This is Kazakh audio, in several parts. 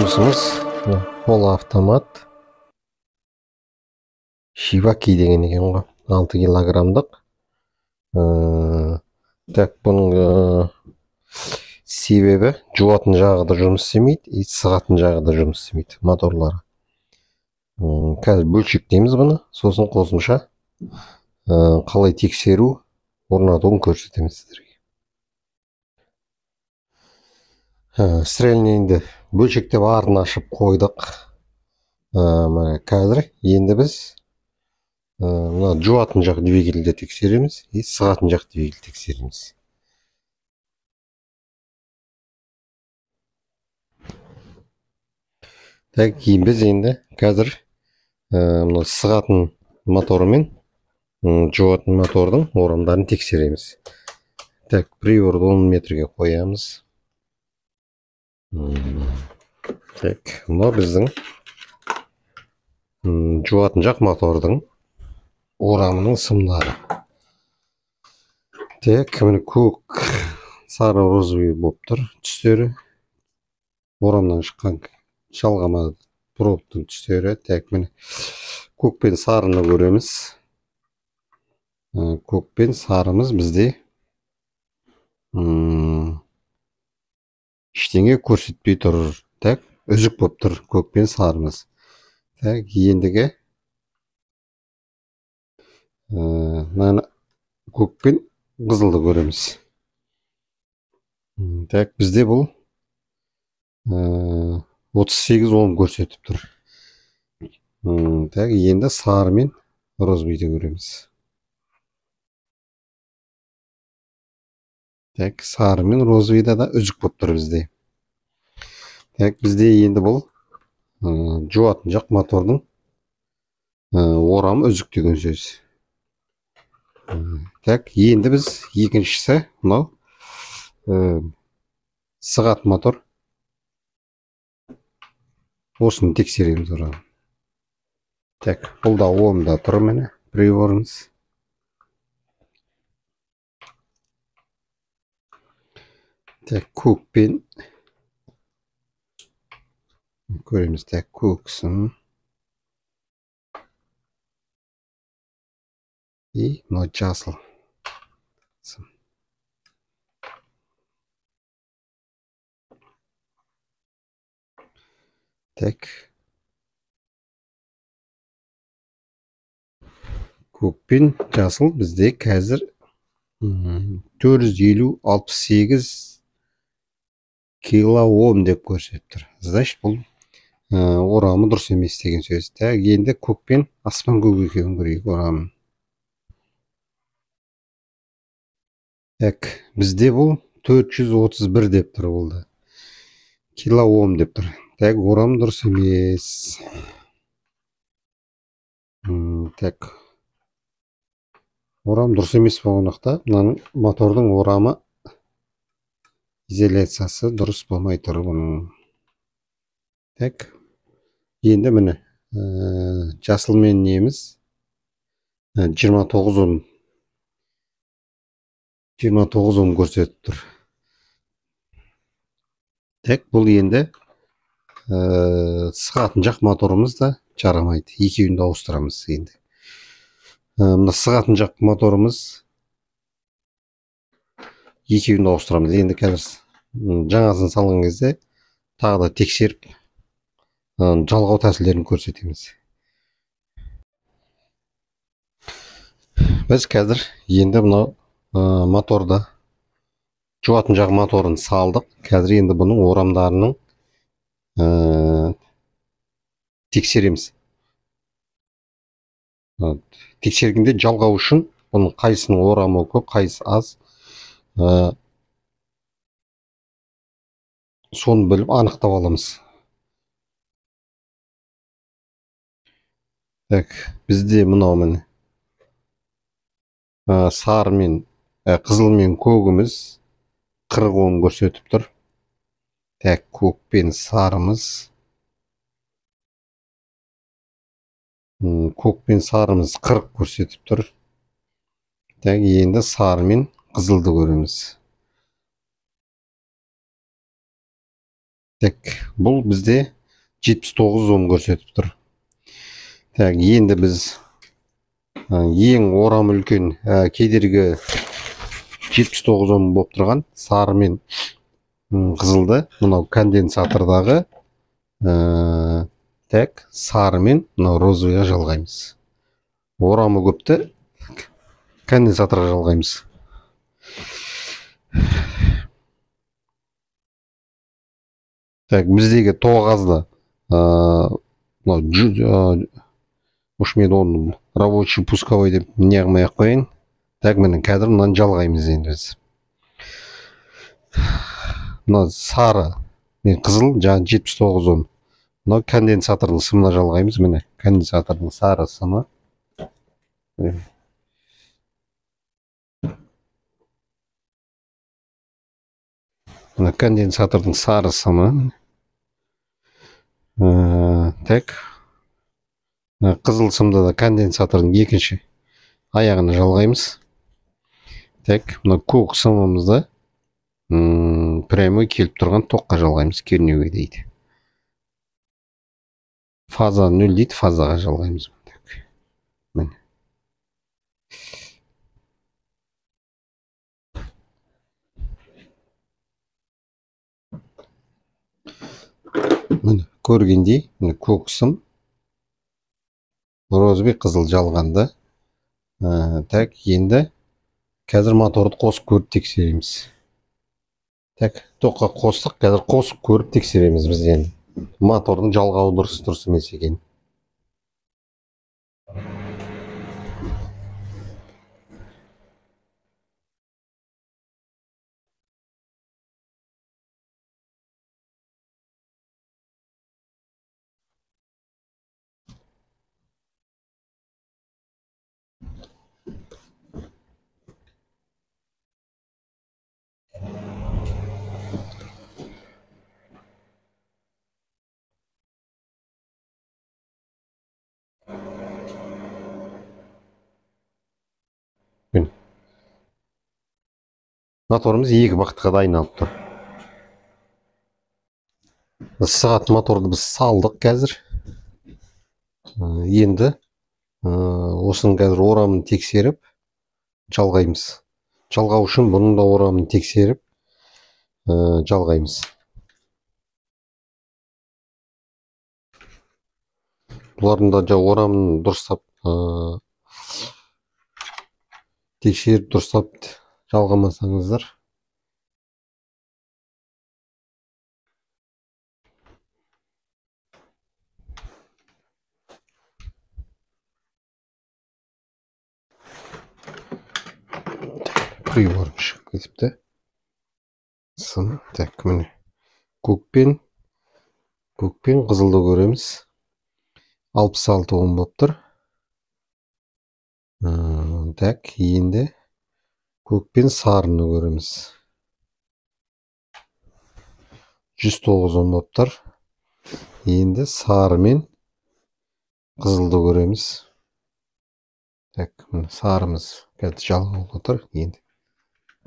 жұмысымыз полуавтомат Шиваки деген екен ғой, 6 килограмдық. Так, бұның себебі жуатын жағы да жұмыс істемейді, сығатын жағы да жұмыс істемейді моторлары. Қазір бөлшектейміз бұны, сосын қосымша қалай тексеру орнатуын көрсетеміз сіздерге. Стрельнейді бөлшектеп арын ашып қойдық. Қазір енді біз жуатын жақ двигательді тексереміз, сығатын жақ двигательді тексереміз. Так, біз енді қазір сығатын моторы мен жуатын мотордың орамдарын тексереміз. Так, приводты 10 метрге қоямыз. Так, мына біздің жуатын жақ мотордың орамының сымдары. Так, міне көк, сары, розовый болып тұр түстері. Орамнан шыққан жалғама пробтың түстері. Так, міне көк пен сарыны көреміз. Көк пен сарымыз бізде ештеңе көрсетпей тұр. Так, үзік болып тұр көк пен сарымыз. Так, ендігі көк пен қызылды көреміз. Так, бізде бұл 38 Ом көрсетіп тұр. Так, енді сары мен розовыйды көреміз. Так, сары мен розовыйда да үзік болып тұр бізде. Так, бізде енді бұл жуатын жақ мотордың орамы үзік деген сөз. Так, енді біз екіншісі мынау сығат мотор. Осыны тексереміз орамы. Так, бұл да Омда тұр міне приборымыз. Так, көк пен көреміз. Так, көксін. И мына жасыл. Так. Көк пен жасыл бізде қазір 450-68 килоом деп көрсетіп тұр. Значит, бұл орамы дұрыс емес деген сөз. Так, енді көк пен аспан көк екеуін көрейік орамын. Так, бізде бұл 431 деп тұр болды. Килоом деп тұр. Так, орам дұрыс емес. Так, орам дұрыс емес болғандықта, мынаның мотордың орамы изоляциясы дұрыс болмай тұр бұның. Так, енді міне жасыл мен неміз 29 Ом көрсетіп тұр. Так, бұл енді сығатын жақ моторымыз да жарамайды. Екеуін де ауыстырамыз енді. Мына сығатын жақ моторымыз екеуін де ауыстырамыз. Енді қазір жаңасын салған кезде тағы да тексеріп жалғау тәсілдерін көрсетеміз. Біз қазір енді мына моторда жуатын жақ моторын салдық. Қазір енді бұның орамдарының тексереміз. Тексергенде жалғау үшін бұның қайсының орамы көп, қайсы аз, соны біліп анықтап аламыз. Так, бізде мынау міне сары мен қызыл мен көгіміз 40 Ом көрсетіп тұр. Так, көк пен сарымыз 40 көрсетіп тұр. Так, енді сары мен қызылды көреміз. Так, бұл бізде 79 Ом көрсетіп тұр. Так, енді біз ең орамы үлкен кедергі 79 Ом болып тұрған сары мен қызылды мынау конденсатордағы так, сары мен мынау розовыйға жалғаймыз. Орамы көпті конденсаторға жалғаймыз. Так, біздегі тоғазды уж мен оны рабочий пусковой деп неғылмай ақ қояйын. Так, міне қазір мынаны жалғаймыз енді біз. Мына сары мен қызыл жаңа 79 Ом. Мына конденсатордың сымына жалғаймыз. Міне конденсатордың сары сымы. Мына конденсатордың сары сымы. Так, қызыл сымды да конденсатордың екінші аяғына жалғаймыз. Так, мына көк сымымызды прямой келіп тұрған тоққа жалғаймыз, кернеуге дейді. Фаза 0 дейді, фазаға жалғаймыз. Так, міне. Міне көргендей, міне көк сым, розовый қызыл жалғанды. Так, енді қазір моторды қосып көріп тексереміз. Так, тоққа қостық, қазір қосып көріп тексереміз біз енді. Мотордың жалғауы дұрыс емес екен. Моторымыз екі бағытқа да айналып тұр. Сағат моторды біз салдық қазір. Енді осының қазір орамын тексеріп жалғаймыз. Жалғау үшін бұның да орамын тексеріп жалғаймыз. Бұлардың да орамын дұрыстап тексеріп дұрыстап жалғамасаңыздар приорым шығып кетіпті. Сым, так, міне көкпен қызылды көреміз. 66 Ом болып тұр. Так, енді көкпен сарыны көреміз. 109 Ом болып тұр. Енді сары мен қызылды көреміз. Так, сарымыз қазір жалғаулы тұр. Енді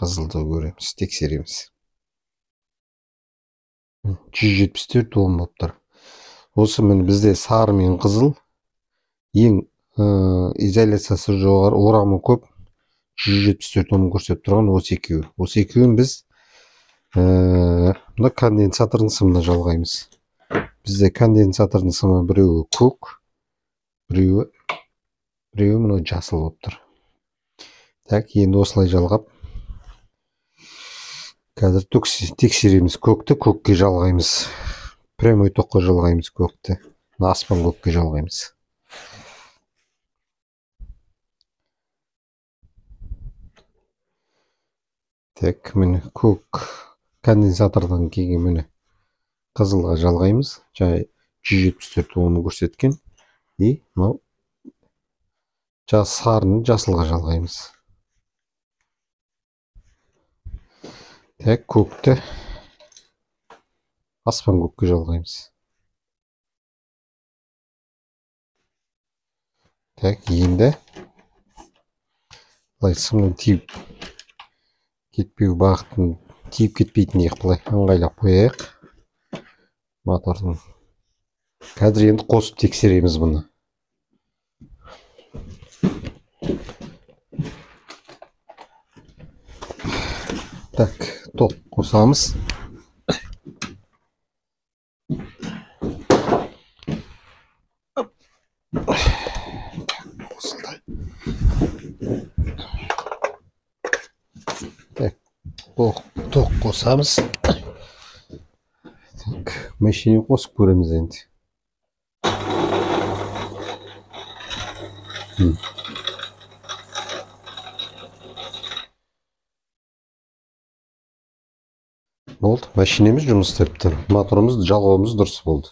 қызылды көреміз, тексереміз. 174 Ом болып тұр. Осы міне бізде сары мен қызыл ең изоляциясы жоғары, орамы көп 174 Ом көрсетіп тұрған осы екеуі. Осы екеуін біз мына конденсатордың сымына жалғаймыз. Бізде конденсатордың сымы біреуі көк, біреуі мынау жасыл болып тұр. Так, енді осылай жалғап қазір тексереміз. Көкті көкке жалғаймыз. Прямой тоққа жалғаймыз көкті. Аспан көкке жалғаймыз. Так, міне көк конденсатордан кейін міне қызылға жалғаймыз. Жай 174 Омы көрсеткен. И мынау сарыны жасылға жалғаймыз. Так, көкті аспан көкке жалғаймыз. Так, енді сымның тиіп кетпеу бағытын тиіп кетпейтіндей былай ыңғайлап қояйық. мотордың. Қазір енді қосып тексереміз бұны. Так, ток қосамыз. Қосылды. Так, ток қосамыз. Так, машина қосып көреміз енді. Болды, машинеміз жұмыс істеп тұр. Моторымыз, жалғауымыз дұрыс болды.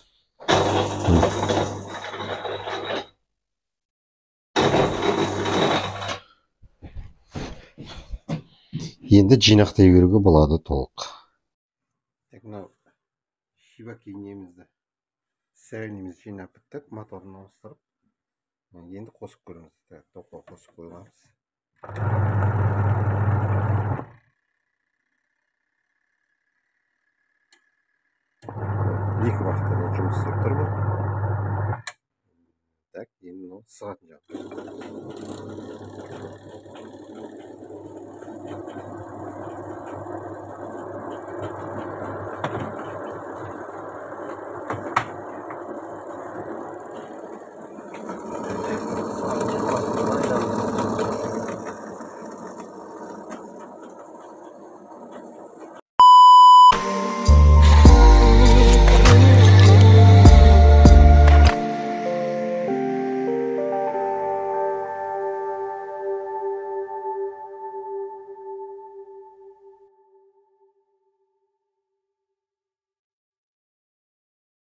Енді жинақтай беруге болады толық. Так, мынау шибаки немізді, сәрінімізді жинап біттік, моторын ауыстырып. Енді қосып көреміз. Так, тоққа қосып қойғанбыз. Екі бағытта да жұмыс істеп тұр бұл. Так, енді мынау сығатын жағы.